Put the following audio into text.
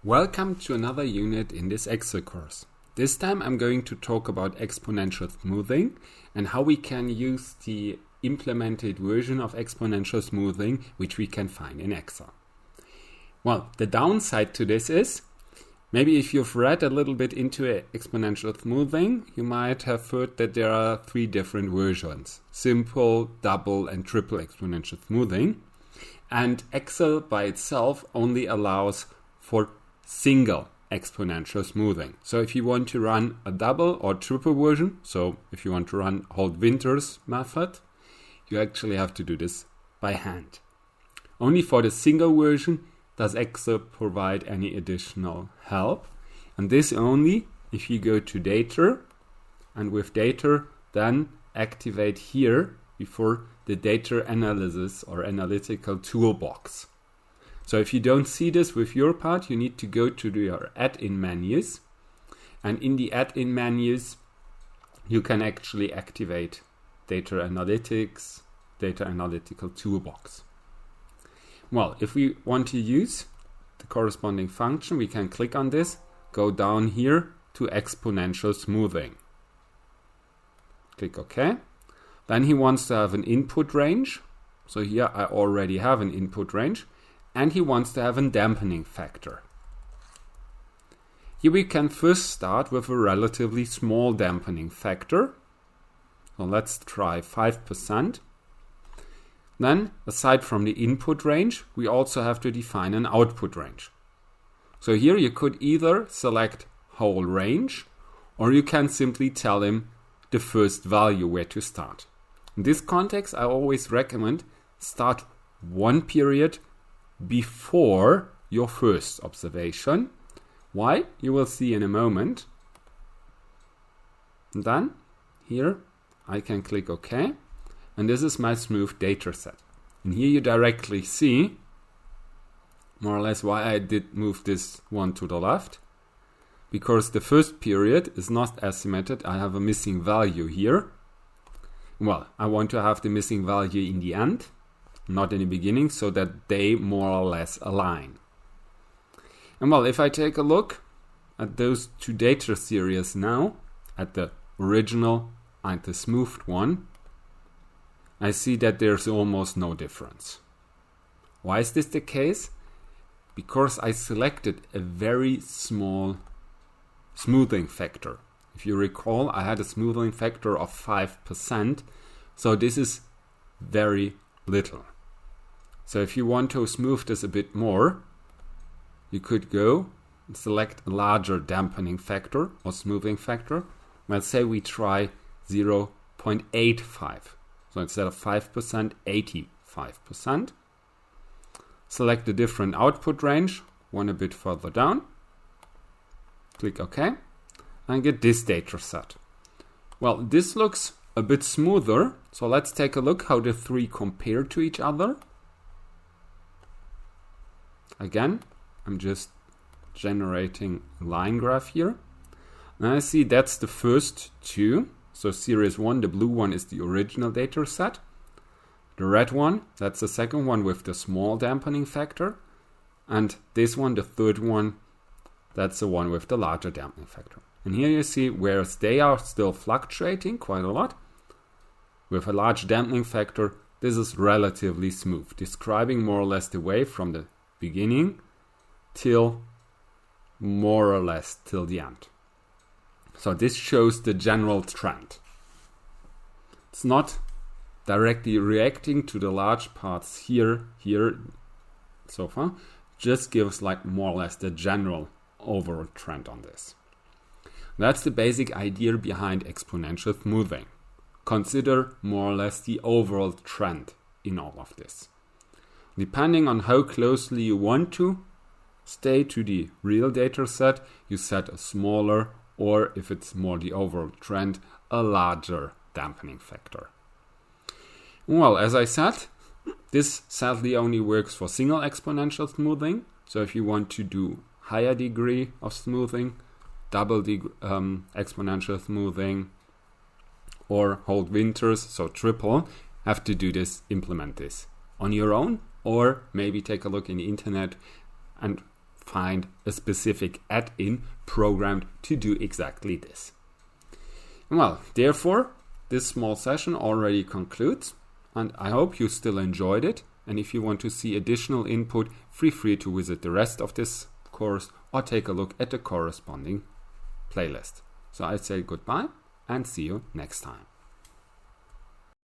Welcome to another unit in this Excel course. This time I'm going to talk about exponential smoothing and how we can use the implemented version of exponential smoothing which we can find in Excel. Well, the downside to this is, maybe if you've read a little bit into exponential smoothing, you might have heard that there are three different versions: simple, double and triple exponential smoothing. And Excel by itself only allows for single exponential smoothing. So if you want to run a double or triple version, so if you want to run Holt-Winters method, you actually have to do this by hand. Only for the single version does Excel provide any additional help. And this only if you go to data, and with data then activate here before the data analysis or analytical toolbox. So if you don't see this with your part, you need to go to your add-in menus. And in the add-in menus, you can actually activate data analytics, data analytical toolbox. Well, if we want to use the corresponding function, we can click on this, go down here to exponential smoothing. Click OK. Then he wants to have an input range. So here I already have an input range. And he wants to have a dampening factor. Here we can first start with a relatively small dampening factor. So let's try 5%. Then, aside from the input range, we also have to define an output range. So here you could either select whole range, or you can simply tell him the first value where to start. In this context, I always recommend start one period before your first observation. Why? You will see in a moment. And then here I can click OK, and this is my smooth data set. And here you directly see more or less why I did move this one to the left, because the first period is not estimated. I have a missing value here. Well, I want to have the missing value in the end, not in the beginning, so that they more or less align. And well, if I take a look at those two data series now, at the original and the smoothed one, I see that there's almost no difference. Why is this the case? Because I selected a very small smoothing factor. If you recall, I had a smoothing factor of 5%, so this is very little. So if you want to smooth this a bit more, you could go and select a larger dampening factor or smoothing factor. Let's say we try 0.85. So instead of 5%, 85%. Select a different output range, one a bit further down. Click OK, and get this data set. Well, this looks a bit smoother. So let's take a look how the three compare to each other. Again, I'm just generating a line graph here. And I see that's the first two. So series 1, the blue one, is the original data set. The red one, that's the second one with the small dampening factor. And this one, the third one, that's the one with the larger dampening factor. And here you see, whereas they are still fluctuating quite a lot, with a large dampening factor, this is relatively smooth, describing more or less the wave from the beginning till more or less till the end. So this shows the general trend. It's not directly reacting to the large parts here so far, just gives like more or less the general overall trend on this. That's the basic idea behind exponential smoothing. Consider more or less the overall trend in all of this. Depending on how closely you want to stay to the real data set, you set a smaller, or if it's more the overall trend, a larger dampening factor. Well, as I said, this sadly only works for single exponential smoothing. So if you want to do higher degree of smoothing, double exponential smoothing, or Holt-Winters, so triple, have to do this, implement this on your own, or maybe take a look in the internet and find a specific add-in programmed to do exactly this. Well, therefore, this small session already concludes, and I hope you still enjoyed it. And if you want to see additional input, feel free to visit the rest of this course or take a look at the corresponding playlist. So I say goodbye and see you next time.